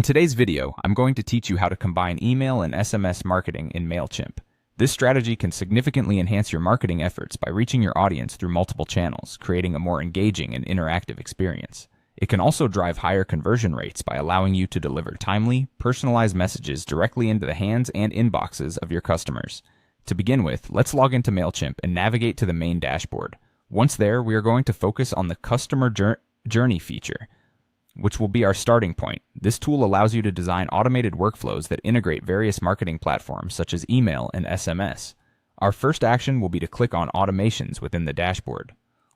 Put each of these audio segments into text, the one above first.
In today's video, I'm going to teach you how to combine email and SMS marketing in Mailchimp. This strategy can significantly enhance your marketing efforts by reaching your audience through multiple channels, creating a more engaging and interactive experience. It can also drive higher conversion rates by allowing you to deliver timely, personalized messages directly into the hands and inboxes of your customers. To begin with, let's log into Mailchimp and navigate to the main dashboard. Once there, we are going to focus on the Customer Journey feature, which will be our starting point. This tool allows you to design automated workflows that integrate various marketing platforms such as email and SMS. Our first action will be to click on Automations within the dashboard.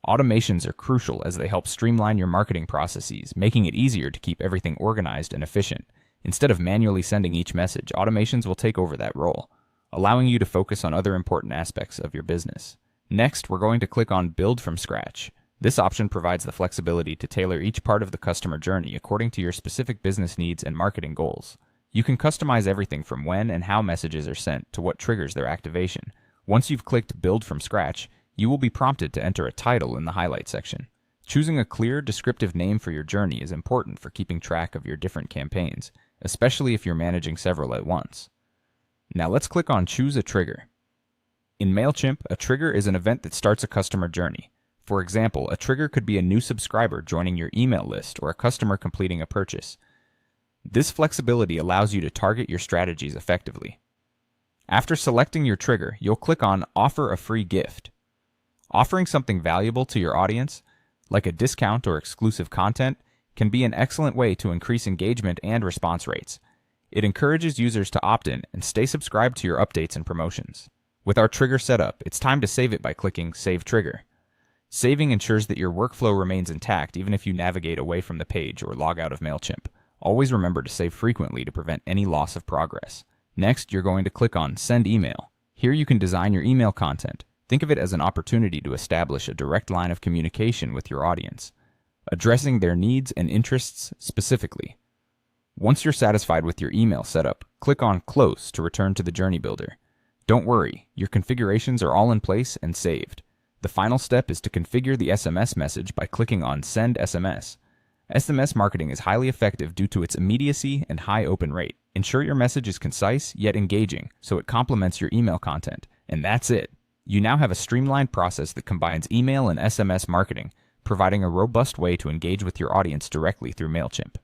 Automations are crucial as they help streamline your marketing processes, making it easier to keep everything organized and efficient. Instead of manually sending each message, automations will take over that role, allowing you to focus on other important aspects of your business. Next, we're going to click on Build from Scratch. This option provides the flexibility to tailor each part of the customer journey according to your specific business needs and marketing goals. You can customize everything from when and how messages are sent to what triggers their activation. Once you've clicked Build from Scratch, you will be prompted to enter a title in the highlight section. Choosing a clear, descriptive name for your journey is important for keeping track of your different campaigns, especially if you're managing several at once. Now let's click on Choose a Trigger. In Mailchimp, a trigger is an event that starts a customer journey. For example, a trigger could be a new subscriber joining your email list or a customer completing a purchase. This flexibility allows you to target your strategies effectively. After selecting your trigger, you'll click on Offer a free gift. Offering something valuable to your audience, like a discount or exclusive content, can be an excellent way to increase engagement and response rates. It encourages users to opt in and stay subscribed to your updates and promotions. With our trigger set up, it's time to save it by clicking Save Trigger. Saving ensures that your workflow remains intact even if you navigate away from the page or log out of Mailchimp. Always remember to save frequently to prevent any loss of progress. Next, you're going to click on Send Email. Here you can design your email content. Think of it as an opportunity to establish a direct line of communication with your audience, addressing their needs and interests specifically. Once you're satisfied with your email setup, click on Close to return to the Journey Builder. Don't worry, your configurations are all in place and saved. The final step is to configure the SMS message by clicking on Send SMS. SMS marketing is highly effective due to its immediacy and high open rate. Ensure your message is concise yet engaging so it complements your email content. And that's it. You now have a streamlined process that combines email and SMS marketing, providing a robust way to engage with your audience directly through Mailchimp.